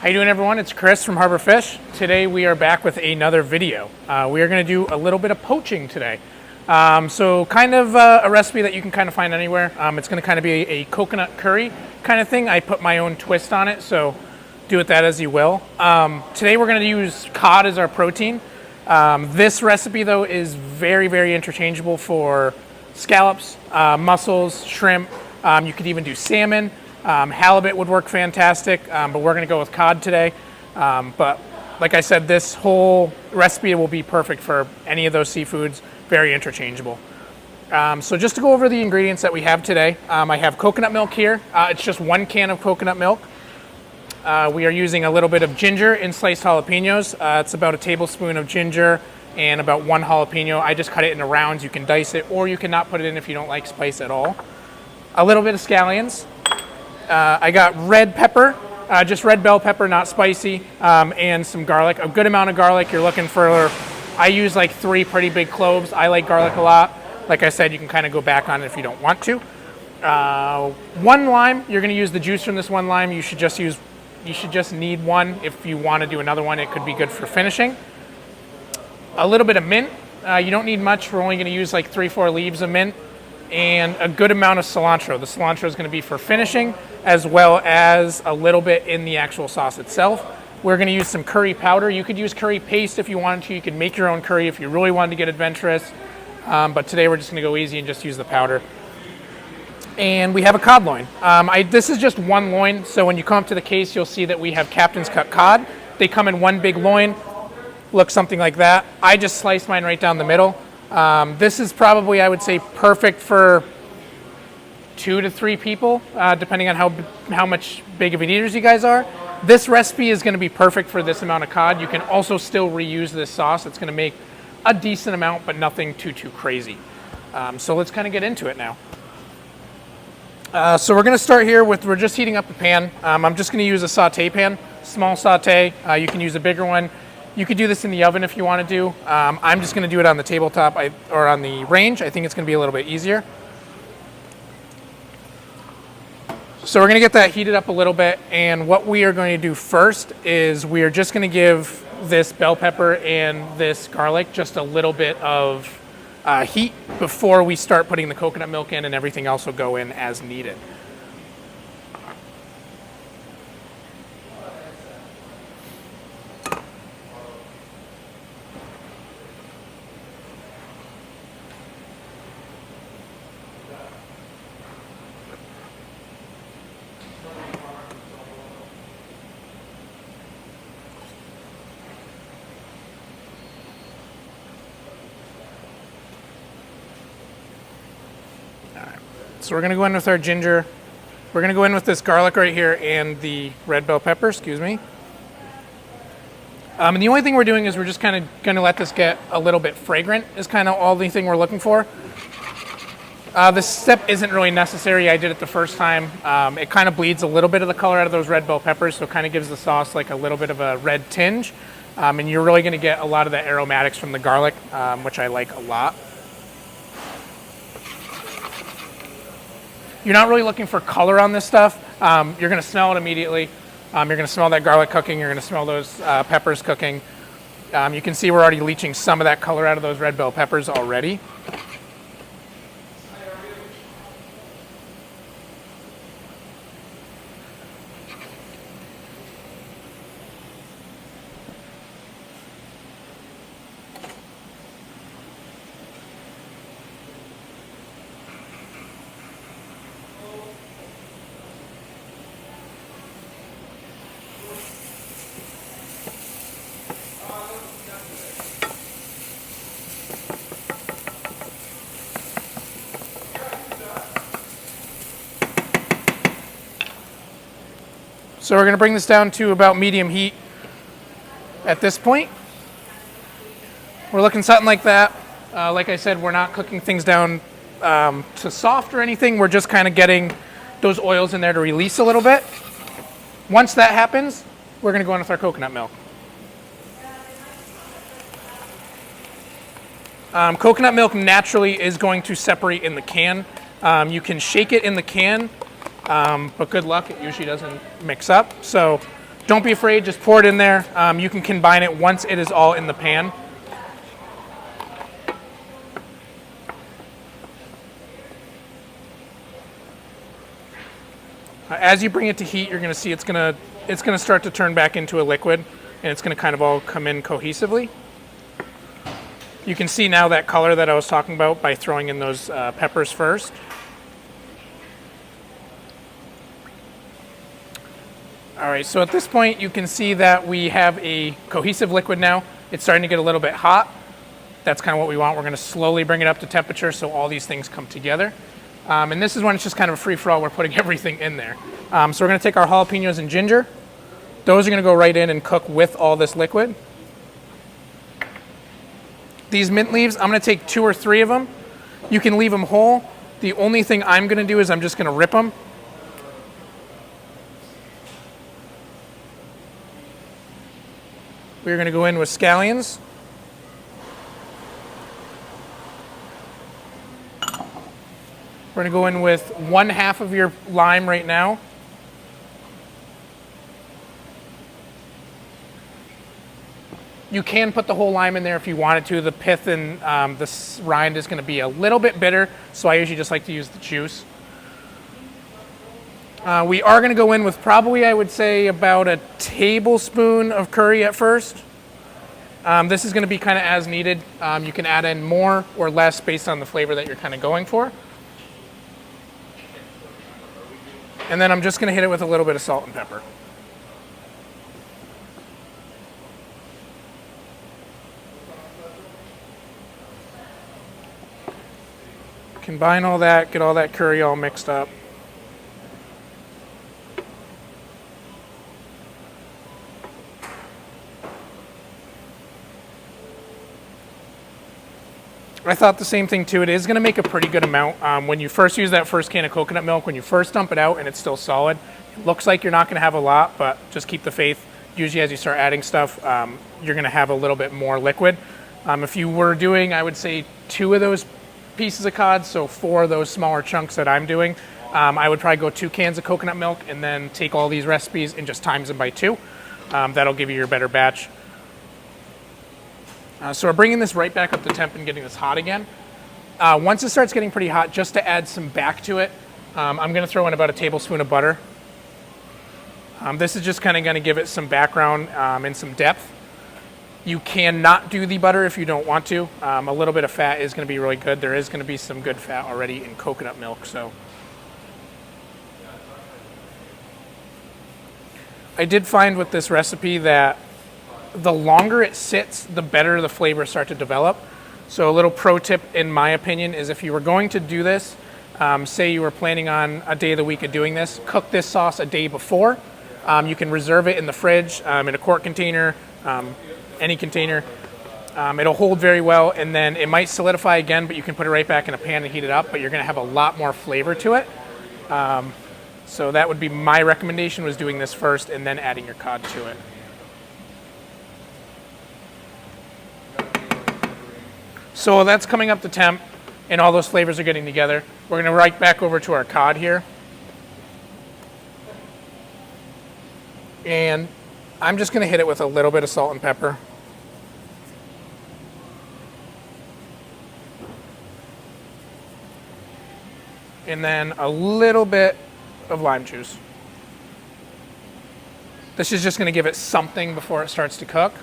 How you doing, everyone? It's Chris from Harbor Fish. Today we are back with another video. We are going to do a little bit of poaching today. So kind of a recipe that you can kind of find anywhere. It's going to kind of be a coconut curry kind of thing. I put my own twist on it, so do with that as you will. Today we're going to use cod as our protein. This recipe though is very, very interchangeable for scallops, mussels, shrimp. You could even do salmon. Halibut would work fantastic, but we're going to go with cod today. But like I said, this whole recipe will be perfect for any of those seafoods, very interchangeable. So just to go over the ingredients that we have today, I have coconut milk here. It's just 1 can of coconut milk. We are using a little bit of ginger in sliced jalapenos. It's about a tablespoon of ginger and about 1 jalapeno. I just cut it into rounds. You can dice it, or you can not put it in if you don't like spice at all. A little bit of scallions. I got red pepper, just red bell pepper, not spicy, and some garlic, a good amount of garlic. You're looking for, I use like 3 pretty big cloves. I like garlic a lot. Like I said, you can kind of go back on it if you don't want to. 1 lime, you're gonna use the juice from this 1 lime. You should just need 1. If you wanna do another one, it could be good for finishing. A little bit of mint. You don't need much. We're only gonna use like 3-4 leaves of mint. And a good amount of cilantro. The cilantro is going to be for finishing, as well as a little bit in the actual sauce itself. We're going to use some curry powder. You could use curry paste if you wanted to. You could make your own curry if you really wanted to get adventurous. But today we're just going to go easy and just use the powder. And we have a cod loin. This is just 1 loin, so when you come up to the case, you'll see that we have Captain's Cut cod. They come in 1 big loin, look something like that. I just sliced mine right down the middle. This is probably, I would say, perfect for 2 to 3 people, depending on how much big of an eaters you guys are. This recipe is going to be perfect for this amount of cod. You can also still reuse this sauce. It's going to make a decent amount, but nothing too crazy. So let's kind of get into it now. So we're going to start here with, we're just heating up the pan. I'm just going to use a saute pan, small saute. You can use a bigger one. You could do this in the oven if you want to do. I'm just going to do it on the tabletop or on the range. I think it's going to be a little bit easier. So we're going to get that heated up a little bit, and what we are going to do first is we are just going to give this bell pepper and this garlic just a little bit of heat before we start putting the coconut milk in, and everything else will go in as needed. So we're going to go in with our ginger. We're going to go in with this garlic right here and the red bell pepper, excuse me. And the only thing we're doing is we're just kind of going to let this get a little bit fragrant is kind of all the thing we're looking for. This step isn't really necessary. I did it the first time. It kind of bleeds a little bit of the color out of those red bell peppers, so it kind of gives the sauce like a little bit of a red tinge. And you're really going to get a lot of the aromatics from the garlic, which I like a lot. You're not really looking for color on this stuff. You're going to smell it immediately. You're going to smell that garlic cooking. You're going to smell those peppers cooking. You can see we're already leaching some of that color out of those red bell peppers already. So we're going to bring this down to about medium heat at this point. We're looking something like that. Like I said, we're not cooking things down to soft or anything. We're just kind of getting those oils in there to release a little bit. Once that happens, we're going to go in with our coconut milk. Coconut milk naturally is going to separate in the can. You can shake it in the can, but good luck, it usually doesn't mix up. So Don't be afraid, just pour it in there. You can combine it once it is all in the pan. As you bring it to heat, you're going to see it's going to start to turn back into a liquid, and it's going to kind of all come in cohesively. You can see now that color that I was talking about by throwing in those peppers first. All right, so at this point you can see that we have a cohesive liquid now. It's starting to get a little bit hot. That's kind of what we want. We're going to slowly bring it up to temperature so all these things come together. And this is when it's just kind of a free-for-all. We're putting everything in there. So we're going to take our jalapenos and ginger. Those are going to go right in and cook with all this liquid. These mint leaves, I'm going to take 2 or 3 of them. You can leave them whole. The only thing I'm going to do is I'm just going to rip them. We're going to go in with scallions. We're going to go in with 1/2 of your lime right now. You can put the whole lime in there if you wanted to. The pith and the rind is going to be a little bit bitter, so I usually just like to use the juice. We are going to go in with probably, I would say, about a tablespoon of curry at first. This is going to be kind of as needed. You can add in more or less based on the flavor that you're kind of going for. And then I'm just going to hit it with a little bit of salt and pepper. Combine all that, get all that curry all mixed up. I thought the same thing too. It is going to make a pretty good amount. When you first use that first can of coconut milk, when you first dump it out and it's still solid, it looks like you're not going to have a lot, but just keep the faith. Usually as you start adding stuff, you're going to have a little bit more liquid. If you were doing, I would say 2 of those pieces of cod, so 4 of those smaller chunks that I'm doing, I would probably go 2 cans of coconut milk and then take all these recipes and just times them by 2. That'll give you your better batch. So we're bringing this right back up to temp and getting this hot again. Once it starts getting pretty hot, just to add some back to it, I'm going to throw in about a tablespoon of butter. This is just kind of going to give it some background and some depth. You cannot do the butter if you don't want to. A little bit of fat is going to be really good. There is going to be some good fat already in coconut milk. So I did find with this recipe that the longer it sits, the better the flavors start to develop. So a little pro tip, in my opinion, is if you were going to do this, say you were planning on a day of the week of doing this, cook this sauce a day before. You can reserve it in the fridge, in a quart container, any container. It'll hold very well, and then it might solidify again, but you can put it right back in a pan and heat it up, but you're going to have a lot more flavor to it. So that would be my recommendation, was doing this first and then adding your cod to it. So that's coming up to temp, and all those flavors are getting together. We're going to right back over to our cod here. And I'm just going to hit it with a little bit of salt and pepper. And then a little bit of lime juice. This is just going to give it something before it starts to cook.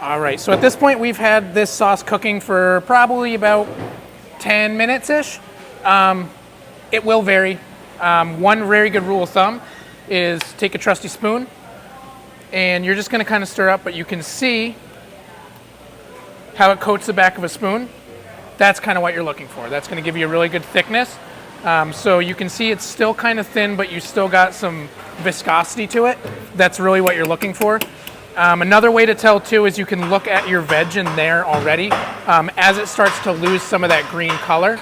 All right, so at this point we've had this sauce cooking for probably about 10 minutes-ish. It will vary. One very good rule of thumb is take a trusty spoon and you're just gonna kind of stir up, but you can see how it coats the back of a spoon. That's kind of what you're looking for. That's gonna give you a really good thickness. So you can see it's still kind of thin, but you still got some viscosity to it. That's really what you're looking for. Another way to tell too is you can look at your veg in there already. As it starts to lose some of that green color,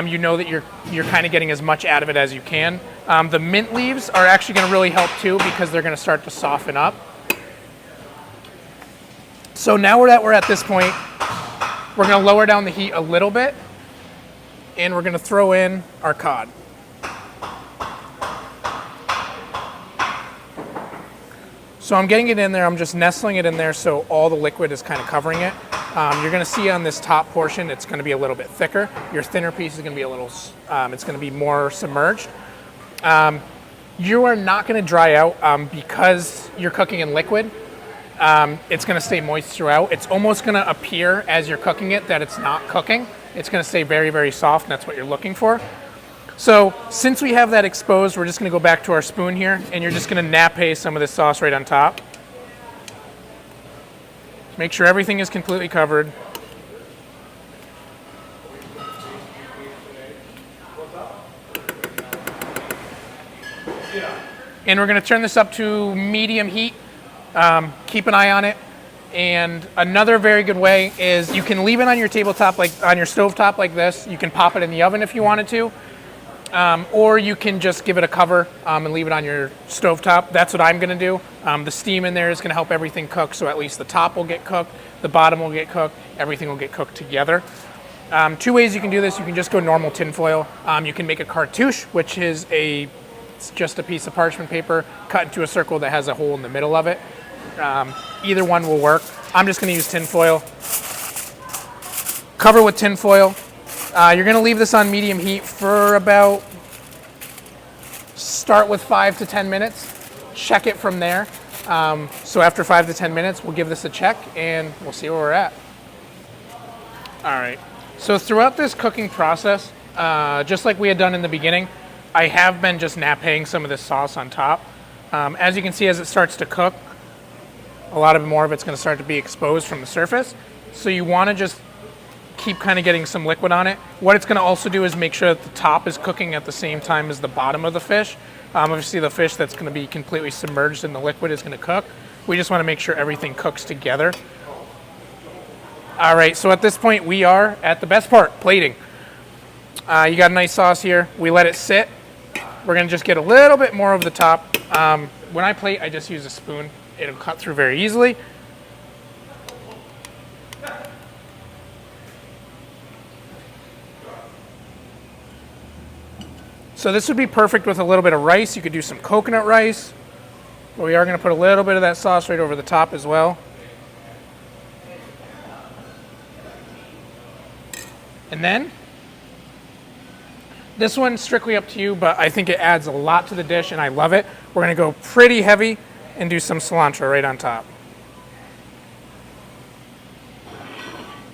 you know that you're kind of getting as much out of it as you can. The mint leaves are actually going to really help too because they're going to start to soften up. So now that we're at this point, we're going to lower down the heat a little bit, and we're going to throw in our cod. So I'm getting it in there, I'm just nestling it in there so all the liquid is kind of covering it. You're going to see on this top portion, it's going to be a little bit thicker. Your thinner piece is going to be a little, it's going to be more submerged. You are not going to dry out because you're cooking in liquid. It's going to stay moist throughout. It's almost going to appear as you're cooking it that it's not cooking. It's going to stay very, very soft, and that's what you're looking for. So since we have that exposed, we're just going to go back to our spoon here, and you're just going to nappe some of this sauce right on top. Make sure everything is completely covered. And we're going to turn this up to medium heat. Keep an eye on it. And another very good way is you can leave it on your tabletop, like on your stovetop like this. You can pop it in the oven if you wanted to. Or you can just give it a cover and leave it on your stovetop. That's what I'm going to do. The steam in there is going to help everything cook, so at least the top will get cooked, the bottom will get cooked, everything will get cooked together. Two ways you can do this. You can just go normal tin foil. You can make a cartouche, which is it's just a piece of parchment paper cut into a circle that has a hole in the middle of it. Either one will work. I'm just going to use tin foil. Cover with tin foil. You're going to leave this on medium heat for about, start with 5 to 10 minutes. Check it from there. So after 5 to 10 minutes, we'll give this a check and we'll see where we're at. All right. So throughout this cooking process, just like we had done in the beginning, I have been just nappeing some of this sauce on top. As you can see, as it starts to cook, a lot more of it's going to start to be exposed from the surface. So you want to just keep kind of getting some liquid on it. What it's going to also do is make sure that the top is cooking at the same time as the bottom of the fish. Obviously the fish that's going to be completely submerged in the liquid is going to cook. We just want to make sure everything cooks together. All right, so at this point we are at the best part, plating. You got a nice sauce here. We let it sit. We're going to just get a little bit more of the top. When I plate, I just use a spoon. It'll cut through very easily. So this would be perfect with a little bit of rice. You could do some coconut rice. But we are going to put a little bit of that sauce right over the top as well. And then, this one's strictly up to you, but I think it adds a lot to the dish and I love it. We're going to go pretty heavy and do some cilantro right on top.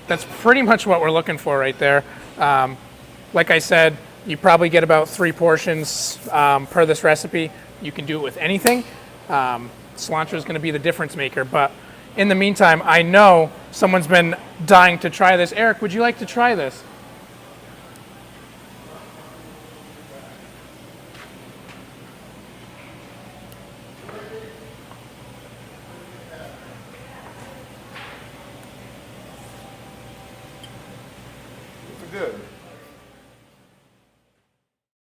That's pretty much what we're looking for right there. Like I said, you probably get about 3 portions per this recipe. You can do it with anything. Cilantro is going to be the difference maker, but in the meantime, I know someone's been dying to try this. Eric, would you like to try this? Good.